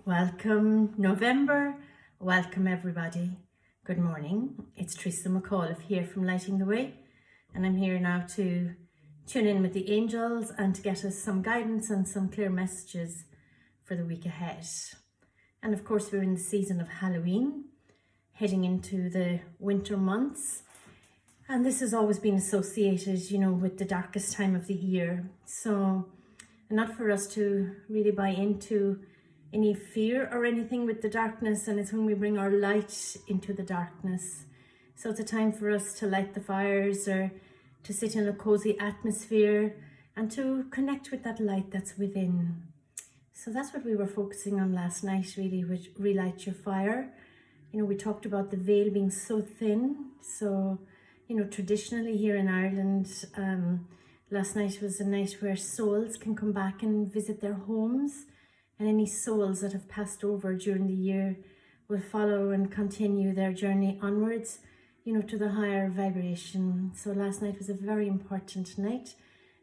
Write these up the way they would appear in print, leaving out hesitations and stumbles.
Welcome November, welcome everybody. Good morning, it's Teresa McAuliffe here from Lighting the Way, and I'm here now to tune in with the angels and to get us some guidance and some clear messages for the week ahead. And of course we're in the season of Halloween, heading into the winter months, and this has always been associated, with the darkest time of the year. So not for us to really buy into any fear or anything with the darkness, and it's when we bring our light into the darkness. So it's a time for us to light the fires or to sit in a cozy atmosphere and to connect with that light that's within. So that's what we were focusing on last night, really, with Relight Your Fire. We talked about the veil being so thin. So, traditionally here in Ireland, last night was a night where souls can come back and visit their homes, and any souls that have passed over during the year will follow and continue their journey onwards, to the higher vibration. So last night was a very important night,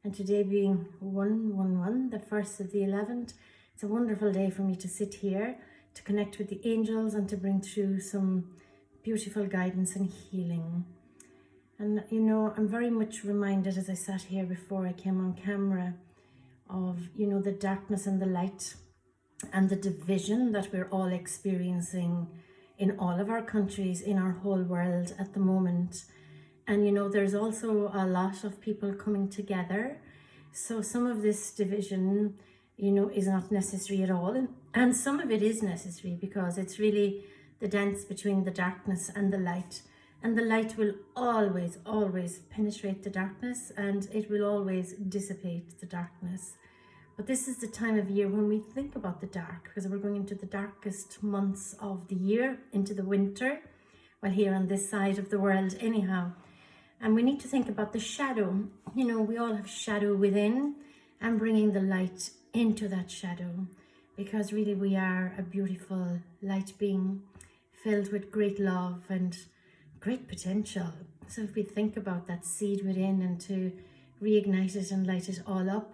and today being 111, the first of the 11th, it's a wonderful day for me to sit here, to connect with the angels and to bring through some beautiful guidance and healing. And I'm very much reminded as I sat here before I came on camera of, the darkness and the light and the division that we're all experiencing in all of our countries, in our whole world at the moment. And there's also a lot of people coming together. So some of this division, is not necessary at all. And some of it is necessary because it's really the dance between the darkness and the light. And the light will always, always penetrate the darkness, and it will always dissipate the darkness. But this is the time of year when we think about the dark, because we're going into the darkest months of the year, into the winter, well, here on this side of the world anyhow. And we need to think about the shadow. We all have shadow within, and bringing the light into that shadow, because really we are a beautiful light being filled with great love and great potential. So if we think about that seed within and to reignite it and light it all up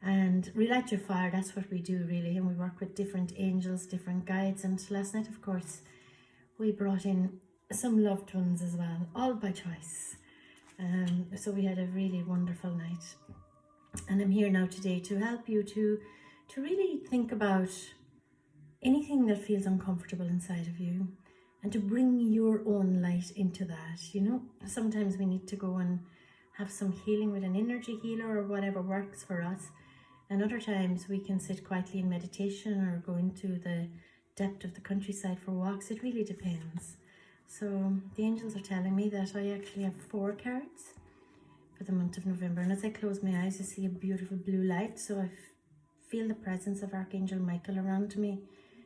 and relight your fire, that's what we do really. And we work with different angels, different guides. And last night, of course, we brought in some loved ones as well, all by choice. So we had a really wonderful night. And I'm here now today to help you to really think about anything that feels uncomfortable inside of you, and to bring your own light into that. Sometimes we need to go and have some healing with an energy healer or whatever works for us. And other times we can sit quietly in meditation or go into the depth of the countryside for walks. It really depends. So the angels are telling me that I actually have 4 cards for the month of November. And as I close my eyes, I see a beautiful blue light. So I feel the presence of Archangel Michael around me.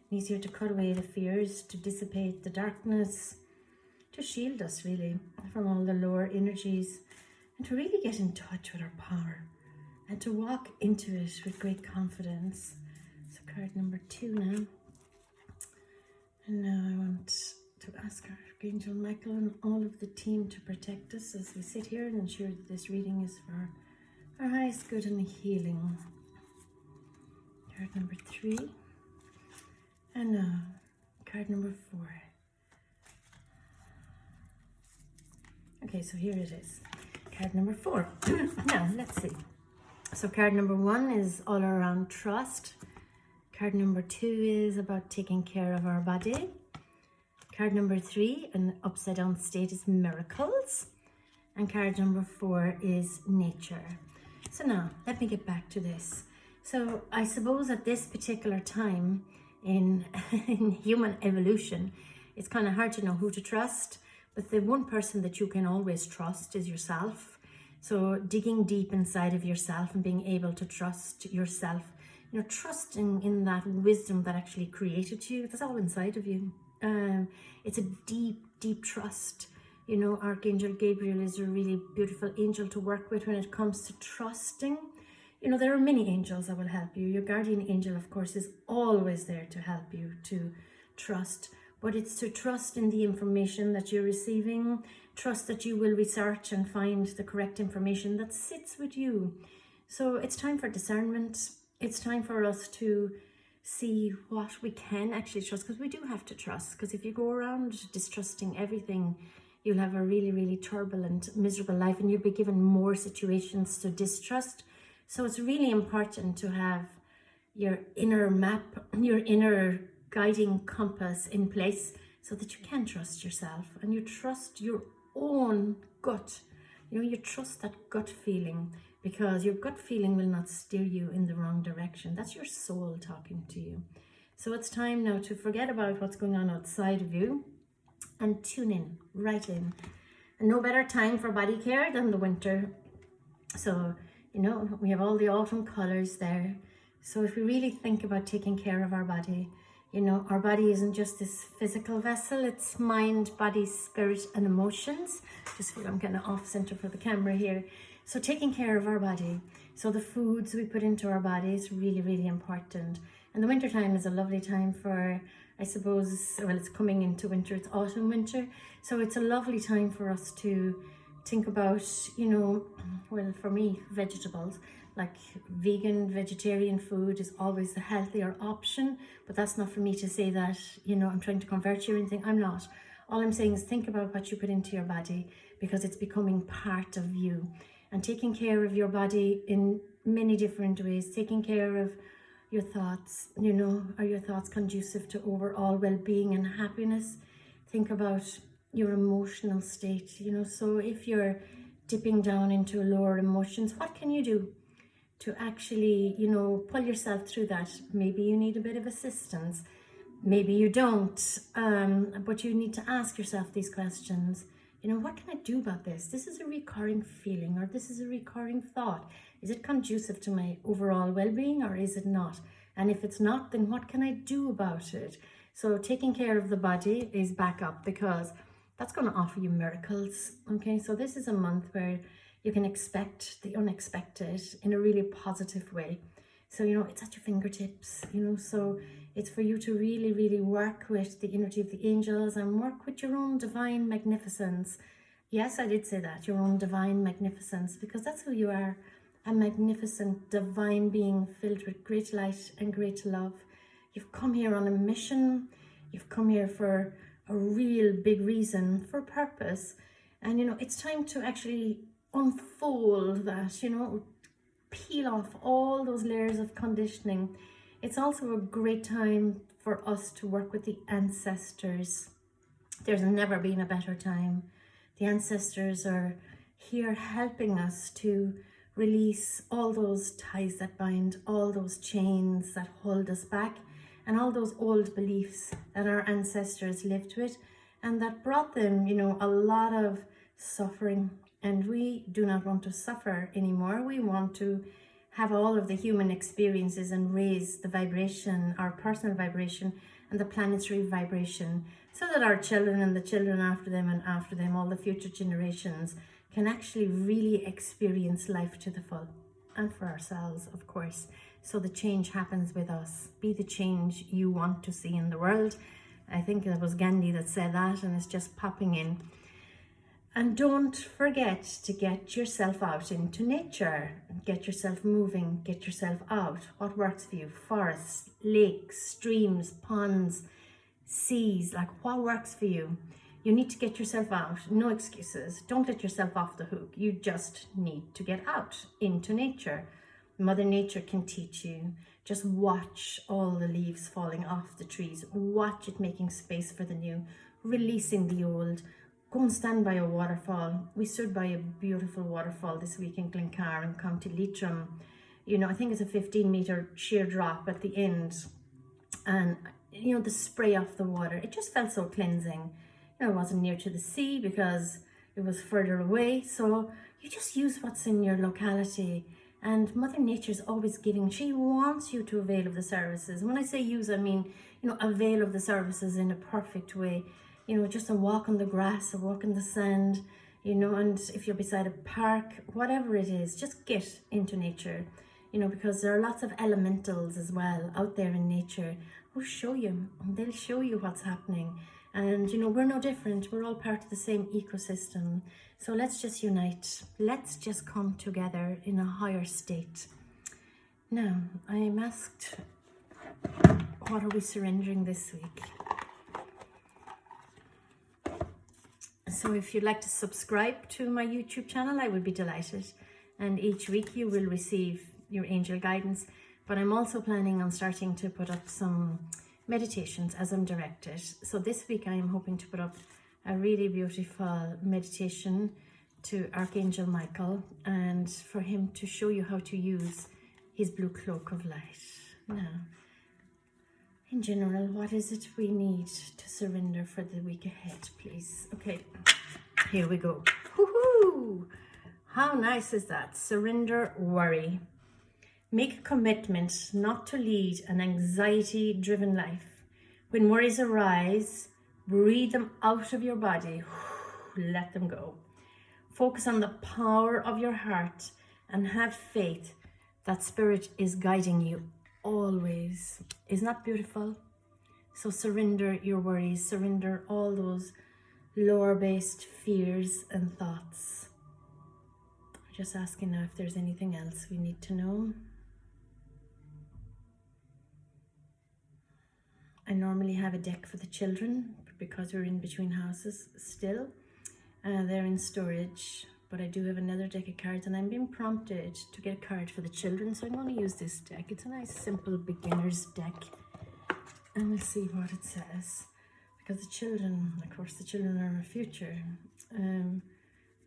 He's here to cut away the fears, to dissipate the darkness, to shield us really from all the lower energies, and to really get in touch with our power and to walk into it with great confidence. So card number 2 now. And now I want to ask Archangel Michael and all of the team to protect us as we sit here and ensure that this reading is for our highest good and healing. Card number 3. And now, card number 4. Okay, so here it is. Card number 4. Now, let's see. So card number 1 is all around trust. Card number 2 is about taking care of our body. Card number 3, an upside down state, is miracles. And card number 4 is nature. So now, let me get back to this. So I suppose at this particular time, in human evolution, it's kind of hard to know who to trust, but the one person that you can always trust is yourself. So digging deep inside of yourself and being able to trust yourself, trusting in that wisdom that actually created you, that's all inside of you. It's a deep, deep trust. Archangel Gabriel is a really beautiful angel to work with when it comes to trusting. There are many angels that will help you. Your guardian angel, of course, is always there to help you to trust. But it's to trust in the information that you're receiving. Trust that you will research and find the correct information that sits with you. So it's time for discernment. It's time for us to see what we can actually trust, because we do have to trust, because if you go around distrusting everything, you'll have a really, really turbulent, miserable life, and you'll be given more situations to distrust. So it's really important to have your inner map, your inner guiding compass in place, so that you can trust yourself and you trust your own gut. You trust that gut feeling, because your gut feeling will not steer you in the wrong direction. That's your soul talking to you. So it's time now to forget about what's going on outside of you and tune in, right in. And no better time for body care than the winter. So, we have all the autumn colors there. So if we really think about taking care of our body, our body isn't just this physical vessel, it's mind, body, spirit, and emotions. Just feel I'm kind of off center for the camera here. So taking care of our body. So the foods we put into our body is really, really important. And the winter time is a lovely time for, I suppose, well, it's coming into winter, it's autumn, winter. So it's a lovely time for us to think about, well, for me, vegetables. Like vegan, vegetarian food is always the healthier option, but that's not for me to say that, I'm trying to convert you or anything. I'm not. All I'm saying is think about what you put into your body, because it's becoming part of you. And taking care of your body in many different ways, taking care of your thoughts, are your thoughts conducive to overall well-being and happiness? Think about your emotional state, so if you're dipping down into lower emotions, what can you do to actually, pull yourself through that? Maybe you need a bit of assistance, maybe you don't, but you need to ask yourself these questions. What can I do about this? This is a recurring feeling, or this is a recurring thought. Is it conducive to my overall well-being, or is it not? And if it's not, then what can I do about it? So taking care of the body is back up, because that's going to offer you miracles. Okay, so this is a month where you can expect the unexpected in a really positive way. So, it's at your fingertips, so it's for you to really, really work with the energy of the angels and work with your own divine magnificence. Yes, I did say that, your own divine magnificence, because that's who you are, a magnificent divine being filled with great light and great love. You've come here on a mission. You've come here for a real big reason, for purpose. And, it's time to actually unfold that, peel off all those layers of conditioning. It's also a great time for us to work with the ancestors. There's never been a better time. The ancestors are here helping us to release all those ties that bind, all those chains that hold us back, and all those old beliefs that our ancestors lived with, and that brought them, a lot of suffering. And we do not want to suffer anymore. We want to have all of the human experiences and raise the vibration, our personal vibration and the planetary vibration, so that our children and the children after them and after them, all the future generations, can actually really experience life to the full. And for ourselves, of course. So the change happens with us. Be the change you want to see in the world. I think it was Gandhi that said that, and it's just popping in. And don't forget to get yourself out into nature. Get yourself moving, get yourself out. What works for you? Forests, lakes, streams, ponds, seas, like what works for you? You need to get yourself out, no excuses. Don't let yourself off the hook. You just need to get out into nature. Mother Nature can teach you. Just watch all the leaves falling off the trees. Watch it making space for the new, releasing the old. Go and stand by a waterfall. We stood by a beautiful waterfall this week in Glencar in County Leitrim. I think it's a 15-meter sheer drop at the end. And, the spray off the water, it just felt so cleansing. It wasn't near to the sea because it was further away. So you just use what's in your locality. And Mother Nature's always giving. She wants you to avail of the services. When I say use, I mean, avail of the services in a perfect way. Just a walk on the grass, a walk in the sand, and if you're beside a park, whatever it is, just get into nature, because there are lots of elementals as well out there in nature who show you. They'll show you what's happening. And, we're no different. We're all part of the same ecosystem. So let's just unite. Let's just come together in a higher state. Now, I'm asked What are we surrendering this week? So if you'd like to subscribe to my YouTube channel, I would be delighted. And each week you will receive your angel guidance. But I'm also planning on starting to put up some meditations as I'm directed. So this week I am hoping to put up a really beautiful meditation to Archangel Michael, and for him to show you how to use his blue cloak of light. Now, in general, what is it we need to surrender for the week ahead, please? Okay, here we go. Woohoo! How nice is that? Surrender worry. Make a commitment not to lead an anxiety-driven life. When worries arise, breathe them out of your body. Let them go. Focus on the power of your heart and have faith that Spirit is guiding you always. Isn't that beautiful? So surrender your worries, surrender all those lower-based fears and thoughts. Just asking now if there's anything else we need to know. I normally have a deck for the children because we're in between houses still. They're in storage, but I do have another deck of cards, and I'm being prompted to get a card for the children, so I'm going to use this deck. It's a nice simple beginner's deck, and we'll see what it says, because the children, of course, the children are our future,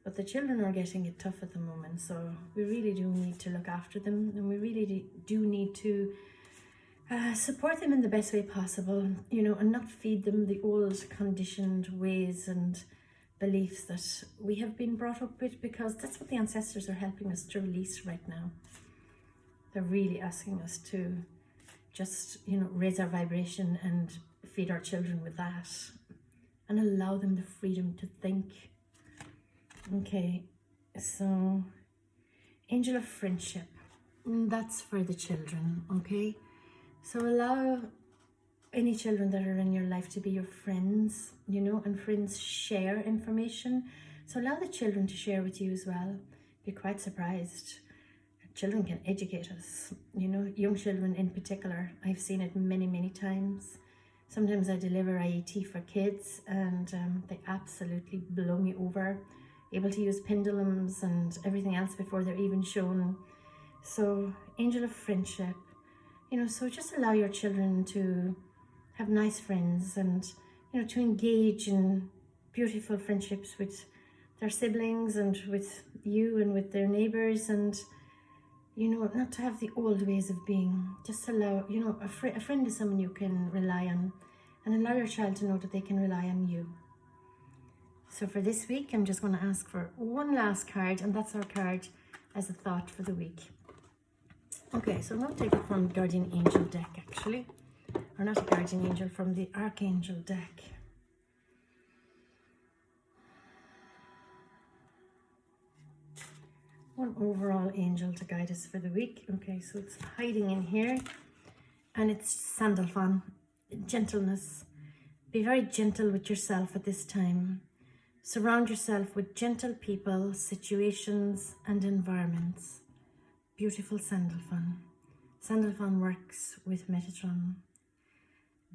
but the children are getting it tough at the moment, so we really do need to look after them, and we really do need to support them in the best way possible, you know, and not feed them the old conditioned ways and beliefs that we have been brought up with, because that's what the ancestors are helping us to release right now. They're really asking us to just, you know, raise our vibration and feed our children with that and allow them the freedom to think. Okay, so Angel of Friendship, that's for the children, okay? So allow any children that are in your life to be your friends, you know, and friends share information. So allow the children to share with you as well. You're quite surprised. Children can educate us, you know, young children in particular. I've seen it many, many times. Sometimes I deliver IET for kids, and they absolutely blow me over, able to use pendulums and everything else before they're even shown. So Angel of Friendship, you know, so just allow your children to have nice friends and, you know, to engage in beautiful friendships with their siblings and with you and with their neighbors, and, you know, not to have the old ways of being. Just allow, you know, a friend is someone you can rely on, and allow your child to know that they can rely on you. So for this week, I'm just going to ask for one last card, and that's our card as a thought for the week. Okay, so I'm going to take it from Guardian Angel deck, actually. Or not a Guardian Angel, from the Archangel deck. One overall angel to guide us for the week. Okay, so it's hiding in here, and it's Sandalphon, gentleness. Be very gentle with yourself at this time. Surround yourself with gentle people, situations, and environments. Beautiful Sandalphon. Sandalphon works with Metatron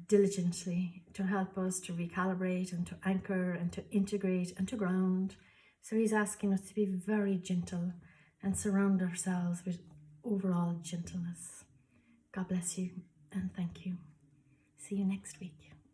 diligently to help us to recalibrate and to anchor and to integrate and to ground. So he's asking us to be very gentle and surround ourselves with overall gentleness. God bless you and thank you. See you next week.